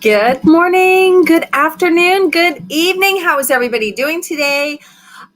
Good morning, good afternoon, good evening. How is everybody doing today?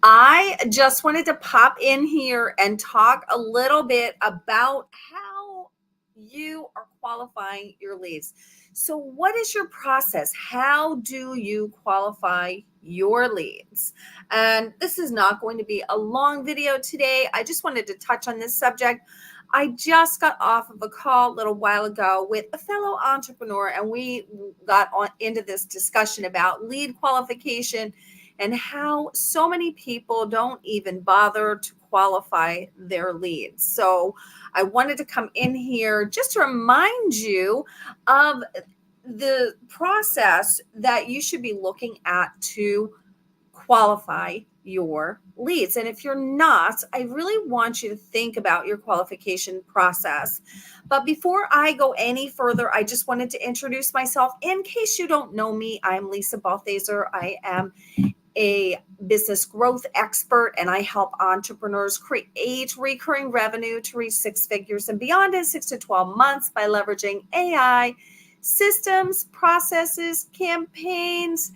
I just wanted to pop in here and talk a little bit about how you are qualifying your leads. So, what is your process? How do you qualify your leads? And this is not going to be a long video today. I just wanted to touch on this subject. I just got off of a call a little while ago with a fellow entrepreneur, and we got on into this discussion about lead qualification and how so many people don't even bother to qualify their leads. So I wanted to come in here just to remind you of the process that you should be looking at to qualify your leads. And if you're not, I really want you to think about your qualification process. But before I go any further, I just wanted to introduce myself. In case you don't know me, I'm Lisa Balthaser. I am a business growth expert, and I help entrepreneurs create recurring revenue to reach six figures and beyond in 6 to 12 months by leveraging AI, systems, processes, campaigns,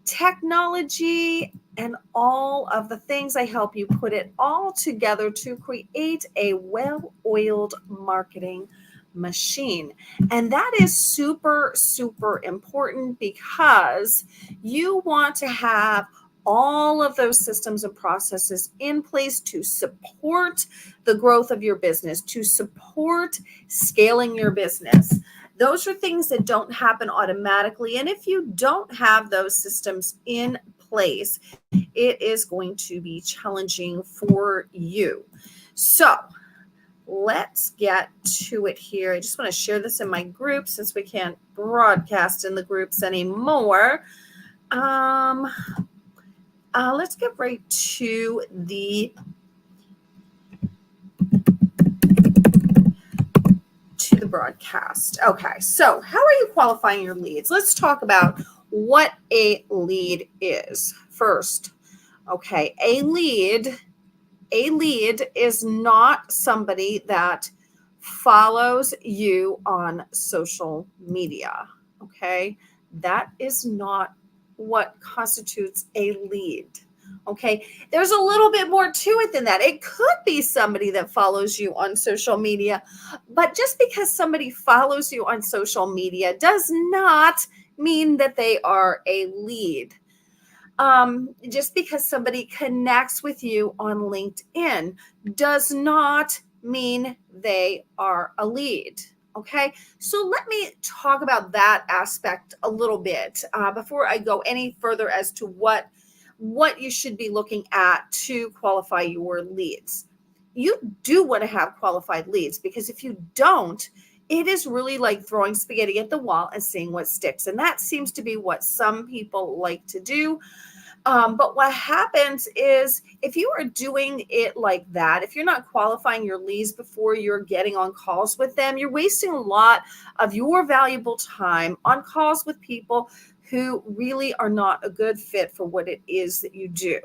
technology, and all of the things. I help you put it all together to create a well-oiled marketing machine. And that is super, super important because you want to have all of those systems and processes in place to support the growth of your business, to support scaling your business. Those are things that don't happen automatically. And if you don't have those systems in place, it is going to be challenging for you. So let's get to it here. I just want to share this in my group since we can't broadcast in the groups anymore. Let's get right to the broadcast. Okay, so how are you qualifying your leads? Let's talk about what a lead is first. Okay, a lead is not somebody that follows you on social media. Okay, that is not what constitutes a lead. Okay, there's a little bit more to it than that. It could be somebody that follows you on social media, but just because somebody follows you on social media does not mean that they are a lead. Just because somebody connects with you on LinkedIn does not mean they are a lead. Okay, so let me talk about that aspect a little bit before I go any further as to what you should be looking at to qualify your leads. You do want to have qualified leads, because if you don't, it is really like throwing spaghetti at the wall and seeing what sticks. And that seems to be what some people like to do. But what happens is, if you are doing it like that, if you're not qualifying your leads before you're getting on calls with them, you're wasting a lot of your valuable time on calls with people who really are not a good fit for what it is that you do.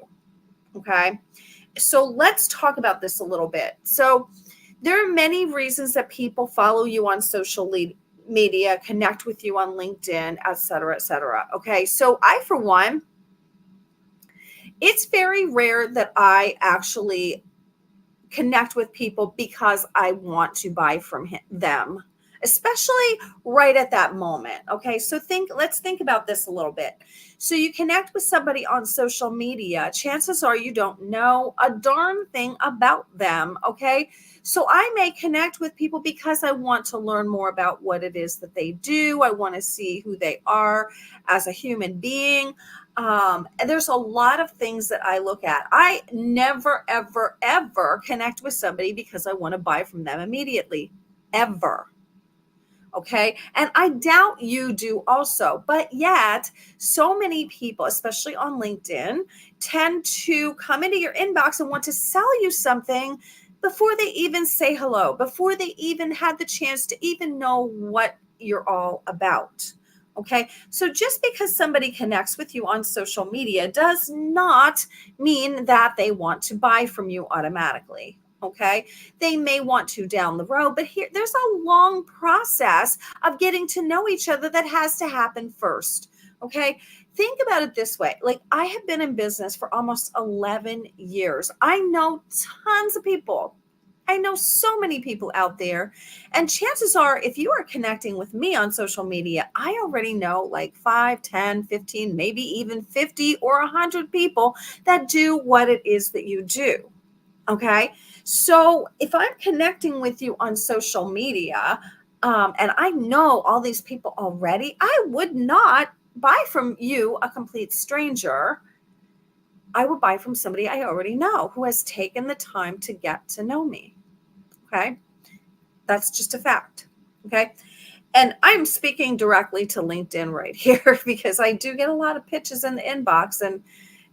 Okay. So let's talk about this a little bit. So there are many reasons that people follow you on social media, connect with you on LinkedIn, et cetera, et cetera. Okay. So I, for one, it's very rare that I actually connect with people because I want to buy from them, especially right at that moment. Okay, so let's think about this a little bit. So you connect with somebody on social media, chances are you don't know a darn thing about them. Okay, so I may connect with people because I want to learn more about what it is that they do. I want to see who they are as a human being. And there's a lot of things that I look at. I never, ever, ever connect with somebody because I want to buy from them immediately, ever. Okay. And I doubt you do also, but yet so many people, especially on LinkedIn, tend to come into your inbox and want to sell you something before they even say hello, before they even had the chance to even know what you're all about. Okay, so just because somebody connects with you on social media does not mean that they want to buy from you automatically. Okay. They may want to down the road, but there's a long process of getting to know each other that has to happen first. Okay. Think about it this way. Like, I have been in business for almost 11 years. I know tons of people. I know so many people out there. And chances are, if you are connecting with me on social media, I already know like 5, 10, 15, maybe even 50 or 100 people that do what it is that you do. Okay. So if I'm connecting with you on social media, and I know all these people already, I would not buy from you, a complete stranger. I would buy from somebody I already know who has taken the time to get to know me. Okay. That's just a fact. Okay. And I'm speaking directly to LinkedIn right here because I do get a lot of pitches in the inbox, and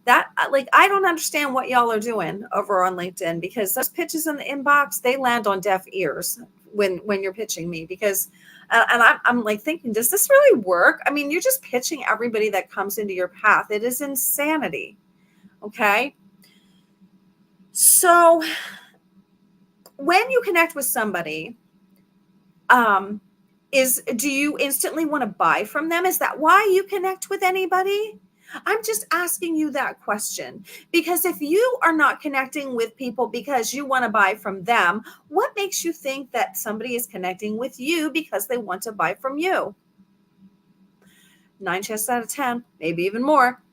that, like, I don't understand what y'all are doing over on LinkedIn, because those pitches in the inbox, they land on deaf ears when you're pitching me, because and I'm like thinking, does this really work? I mean, you're just pitching everybody that comes into your path. It is insanity. Okay. So when you connect with somebody, do you instantly want to buy from them? Is that why you connect with anybody? I'm just asking you that question, because if you are not connecting with people because you want to buy from them, what makes you think that somebody is connecting with you because they want to buy from you? 9 chances out of 10, maybe even more,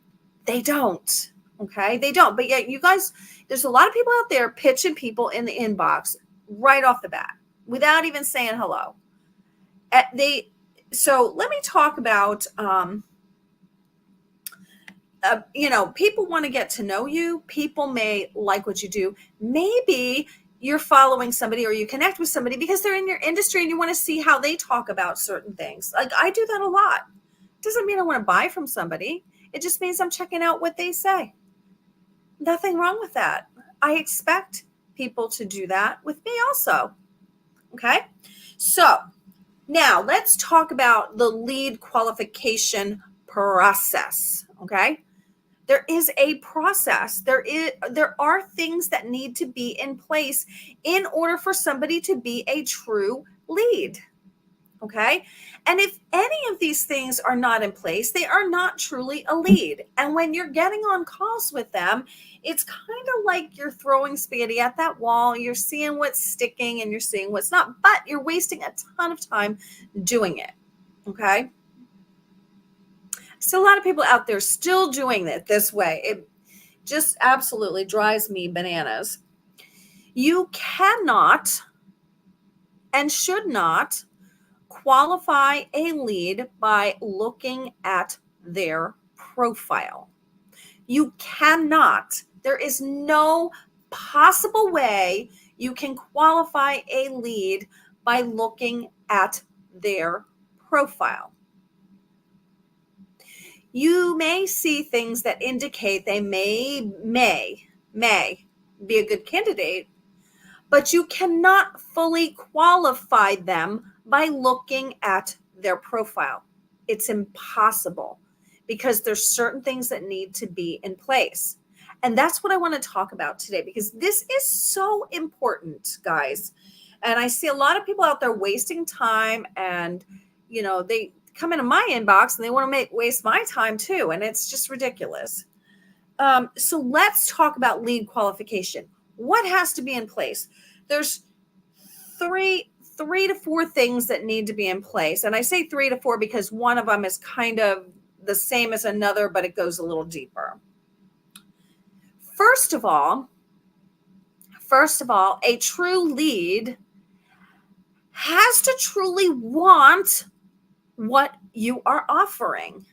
they don't. Okay, they don't. But yet, you guys, there's a lot of people out there pitching people in the inbox right off the bat without even saying hello. So let me talk about, people want to get to know you. People may like what you do. Maybe you're following somebody or you connect with somebody because they're in your industry and you want to see how they talk about certain things. Like, I do that a lot. Doesn't mean I want to buy from somebody. It just means I'm checking out what they say. Nothing wrong with that. I expect people to do that with me also. Okay. So now let's talk about the lead qualification process. Okay. There is a process. There are things that need to be in place in order for somebody to be a true lead. Okay. And if any of these things are not in place, they are not truly a lead. And when you're getting on calls with them, it's kind of like you're throwing spaghetti at that wall. You're seeing what's sticking and you're seeing what's not, but you're wasting a ton of time doing it. Okay. So a lot of people out there still doing it this way. It just absolutely drives me bananas. You cannot and should not qualify a lead by looking at their profile. You cannot. There is no possible way you can qualify a lead by looking at their profile. You may see things that indicate they may be a good candidate, but you cannot fully qualify them by looking at their profile. It's impossible, because there's certain things that need to be in place. And that's what I want to talk about today, because this is so important, guys. And I see a lot of people out there wasting time, and they come into my inbox and they want to waste my time too, and it's just ridiculous. So let's talk about lead qualification. What has to be in place? There's three to four things that need to be in place. And I say 3 to 4 because one of them is kind of the same as another, but it goes a little deeper. First of all, a true lead has to truly want what you are offering.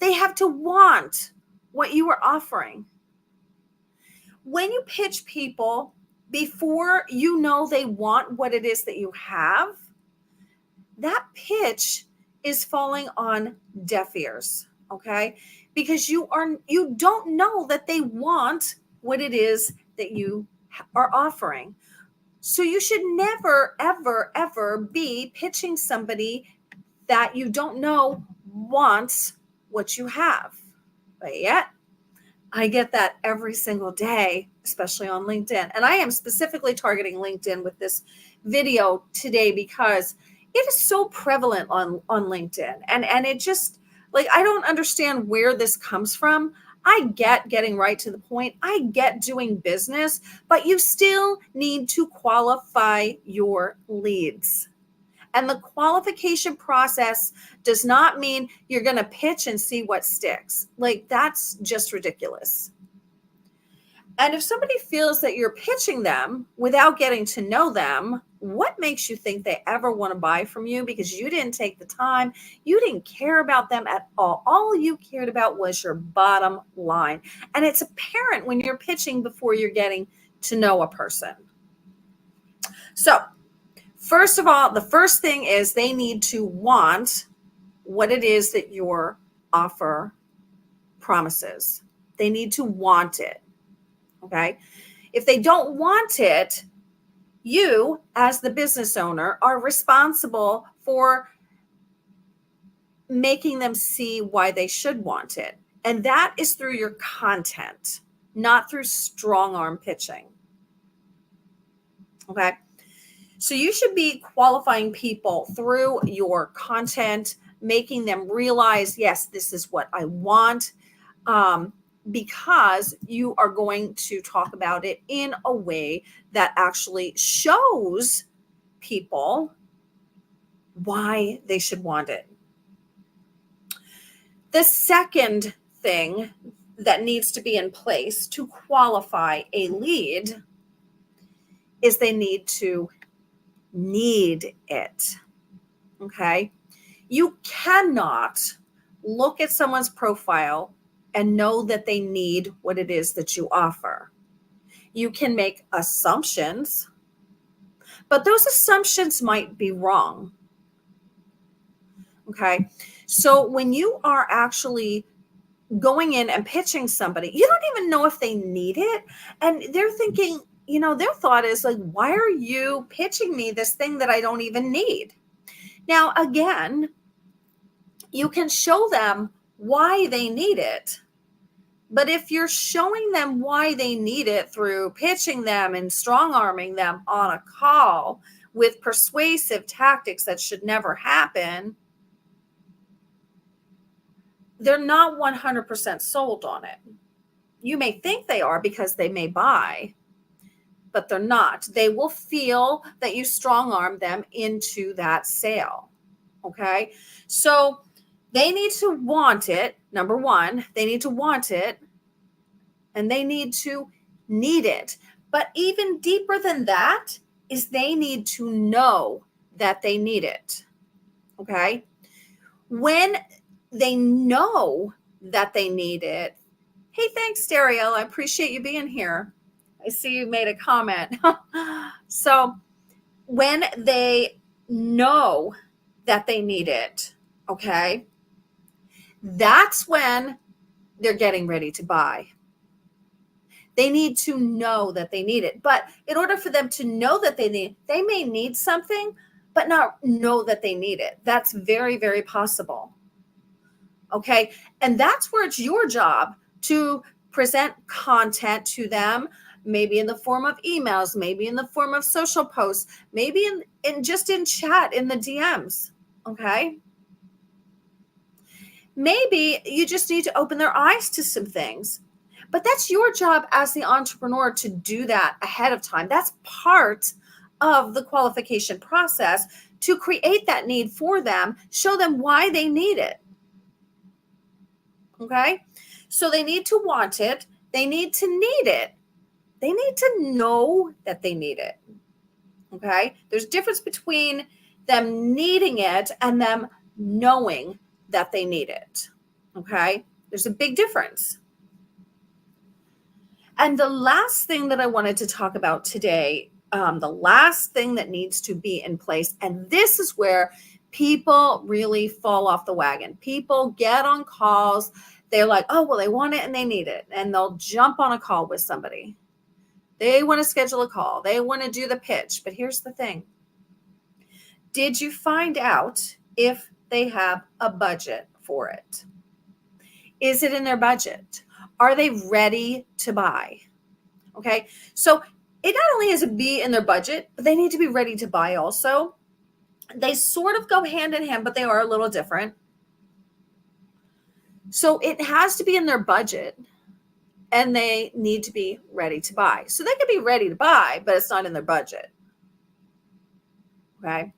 They have to want what you are offering. When you pitch people before you know they want what it is that you have, that pitch is falling on deaf ears, okay? Because you don't know that they want what it is that you are offering. So you should never, ever, ever be pitching somebody that you don't know wants what you have. But yet, I get that every single day especially on LinkedIn. And I am specifically targeting LinkedIn with this video today because it is so prevalent on LinkedIn. And it just, like, I don't understand where this comes from. I get getting right to the point. I get doing business, but you still need to qualify your leads. And the qualification process does not mean you're going to pitch and see what sticks. Like, that's just ridiculous. And if somebody feels that you're pitching them without getting to know them, what makes you think they ever want to buy from you? Because you didn't take the time. You didn't care about them at all. All you cared about was your bottom line. And it's apparent when you're pitching before you're getting to know a person. So, first of all, the first thing is they need to want what it is that your offer promises. They need to want it. Okay. If they don't want it, you, as the business owner, are responsible for making them see why they should want it. And that is through your content, not through strong arm pitching. Okay. So you should be qualifying people through your content, making them realize, yes, this is what I want. Because you are going to talk about it in a way that actually shows people why they should want it. The second thing that needs to be in place to qualify a lead is they need to need it. Okay? You cannot look at someone's profile and know that they need what it is that you offer. You can make assumptions, but those assumptions might be wrong. Okay. So when you are actually going in and pitching somebody, you don't even know if they need it. And they're thinking, their thought is like, why are you pitching me this thing that I don't even need? Now, again, you can show them why they need it. But if you're showing them why they need it through pitching them and strong arming them on a call with persuasive tactics that should never happen, they're not 100% sold on it. You may think they are because they may buy, but they're not. They will feel that you strong arm them into that sale. Okay. So they need to want it. Number one, they need to want it, and they need to need it. But even deeper than that is they need to know that they need it. Okay. When they know that they need it, hey, thanks, Daryl. I appreciate you being here. I see you made a comment. So when they know that they need it, okay, that's when they're getting ready to buy. They need to know that they need it. But in order for them to know that they may need something, but not know that they need it. That's very, very possible. Okay. And that's where it's your job to present content to them, maybe in the form of emails, maybe in the form of social posts, maybe in just in chat, in the DMs. Okay. Maybe you just need to open their eyes to some things. But that's your job as the entrepreneur to do that ahead of time. That's part of the qualification process, to create that need for them, show them why they need it. Okay? So they need to want it. They need to need it. They need to know that they need it. Okay? There's a difference between them needing it and them knowing that they need it. Okay? There's a big difference. And the last thing that I wanted to talk about today, the last thing that needs to be in place, and this is where people really fall off the wagon. People get on calls. They're like, oh, well, they want it and they need it. And they'll jump on a call with somebody. They want to schedule a call. They want to do the pitch. But here's the thing. Did you find out if they have a budget for it? Is it in their budget? Are they ready to buy? Okay. So it not only has to be in their budget, but they need to be ready to buy also. They sort of go hand in hand, but they are a little different. So it has to be in their budget and they need to be ready to buy. So they can be ready to buy, but it's not in their budget. Okay.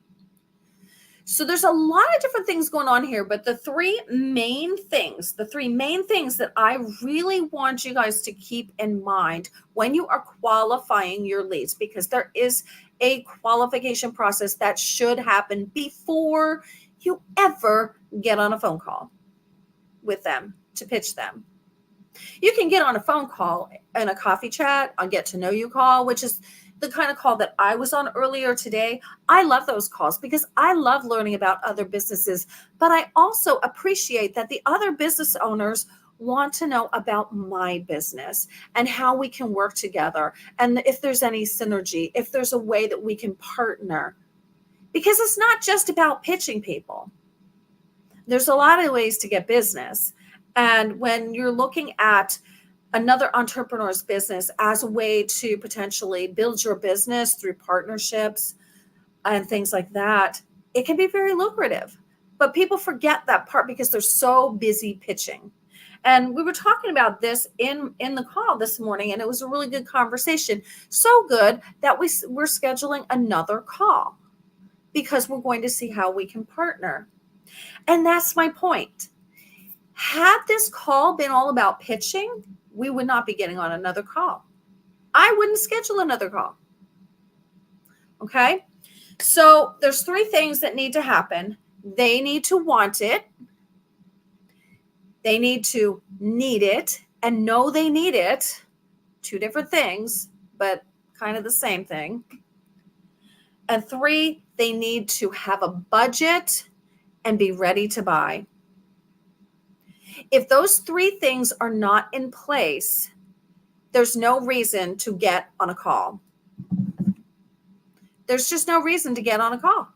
So there's a lot of different things going on here, but the three main things that I really want you guys to keep in mind when you are qualifying your leads, because there is a qualification process that should happen before you ever get on a phone call with them to pitch them. You can get on a phone call and a coffee chat, a get to know you call, which is the kind of call that I was on earlier today. I love those calls because I love learning about other businesses, but I also appreciate that the other business owners want to know about my business and how we can work together. And if there's any synergy, if there's a way that we can partner, because it's not just about pitching people. There's a lot of ways to get business. And when you're looking at another entrepreneur's business as a way to potentially build your business through partnerships and things like that, it can be very lucrative. But people forget that part because they're so busy pitching. And we were talking about this in the call this morning, and it was a really good conversation. So good that we're scheduling another call because we're going to see how we can partner. And that's my point. Had this call been all about pitching, we would not be getting on another call. I wouldn't schedule another call. Okay? So there's three things that need to happen. They need to want it. They need to need it and know they need it. Two different things, but kind of the same thing. And three, they need to have a budget and be ready to buy. If those three things are not in place, there's no reason to get on a call. There's just no reason to get on a call.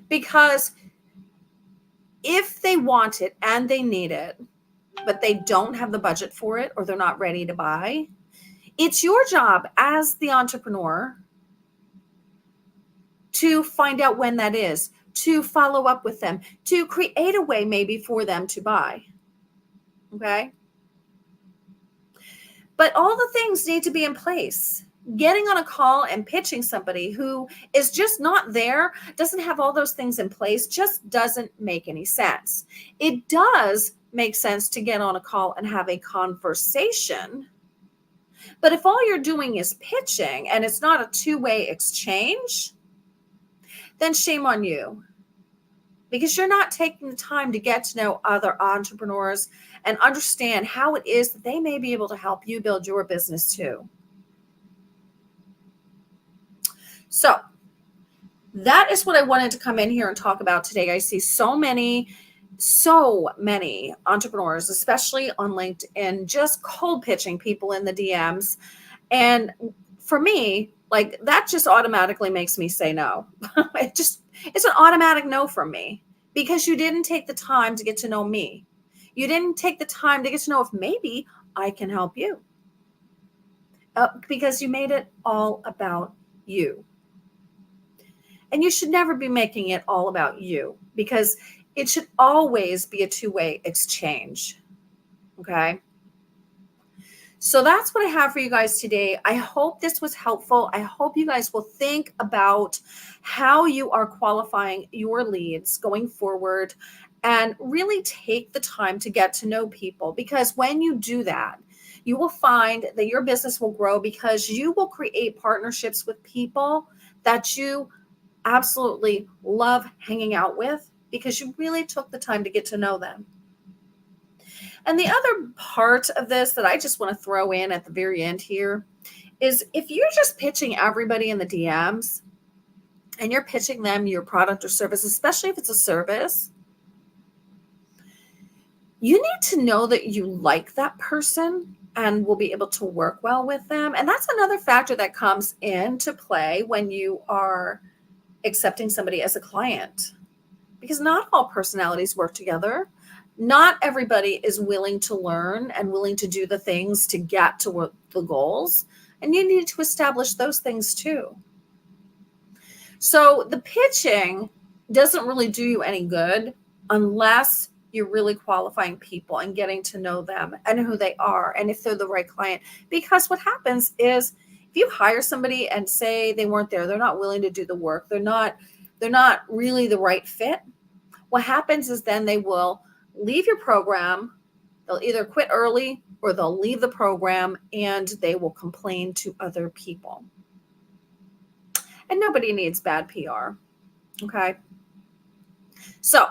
Because if they want it and they need it, but they don't have the budget for it or they're not ready to buy, it's your job as the entrepreneur to find out when that is, to follow up with them, to create a way maybe for them to buy. Okay? But all the things need to be in place. Getting on a call and pitching somebody who is just not there, doesn't have all those things in place, just doesn't make any sense. It does make sense to get on a call and have a conversation. But if all you're doing is pitching and it's not a two-way exchange, then shame on you. Because you're not taking the time to get to know other entrepreneurs and understand how it is that they may be able to help you build your business too. So that is what I wanted to come in here and talk about today. I see so many entrepreneurs, especially on LinkedIn, just cold pitching people in the DMs. And for me, like that just automatically makes me say no. It's an automatic no from me because you didn't take the time to get to know me. You didn't take the time to get to know if maybe I can help you because you made it all about you. And you should never be making it all about you because it should always be a two-way exchange. Okay. So that's what I have for you guys today. I hope this was helpful. I hope you guys will think about how you are qualifying your leads going forward and really take the time to get to know people, because when you do that, you will find that your business will grow because you will create partnerships with people that you absolutely love hanging out with because you really took the time to get to know them. And the other part of this that I just want to throw in at the very end here is if you're just pitching everybody in the DMs and you're pitching them your product or service, especially if it's a service, you need to know that you like that person and will be able to work well with them. And that's another factor that comes into play when you are accepting somebody as a client, because not all personalities work together. Not everybody is willing to learn and willing to do the things to get to what the goals. And you need to establish those things too. So the pitching doesn't really do you any good unless you're really qualifying people and getting to know them and who they are and if they're the right client. Because what happens is if you hire somebody and say they weren't there, they're not willing to do the work, they're not really the right fit. What happens is then they will leave your program. They'll either quit early or they'll leave the program and they will complain to other people. And nobody needs bad PR. Okay. So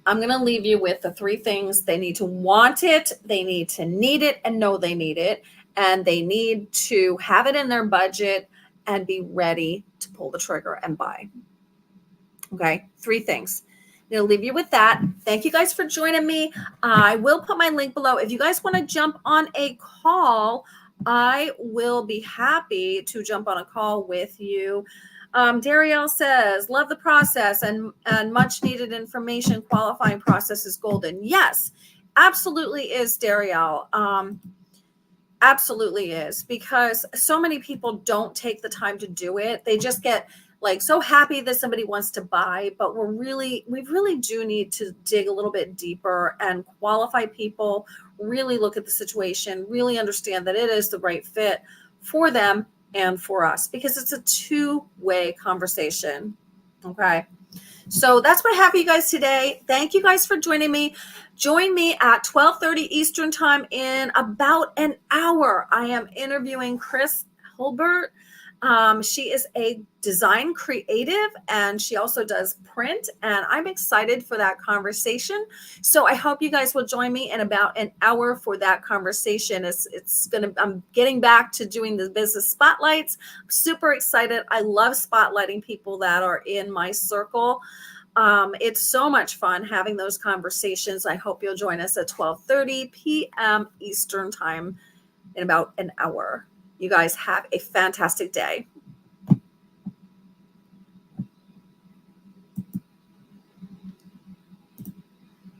I'm going to leave you with the 3 things. They need to want it, they need to need it and know they need it, and they need to have it in their budget and be ready to pull the trigger and buy. Okay, 3 things. I'm going to leave you with that. Thank you guys for joining me. I will put my link below. If you guys want to jump on a call, I will be happy to jump on a call with you. Darielle says, love the process and much needed information. Qualifying process is golden. Yes, absolutely is, Darielle. Absolutely is, because so many people don't take the time to do it. They just get like so happy that somebody wants to buy, but we really do need to dig a little bit deeper and qualify people, really look at the situation, really understand that it is the right fit for them and for us, because it's a 2-way conversation. Okay. So that's what I have for you guys today. Thank you guys for joining me. Join me at 12:30 Eastern time in about an hour. I am interviewing Chris Hilbert. She is a design creative and she also does print, and I'm excited for that conversation. So I hope you guys will join me in about an hour for that conversation. I'm getting back to doing the business spotlights. I'm super excited. I love spotlighting people that are in my circle. It's so much fun having those conversations. I hope you'll join us at 12:30 p.m. Eastern time in about an hour. You guys have a fantastic day.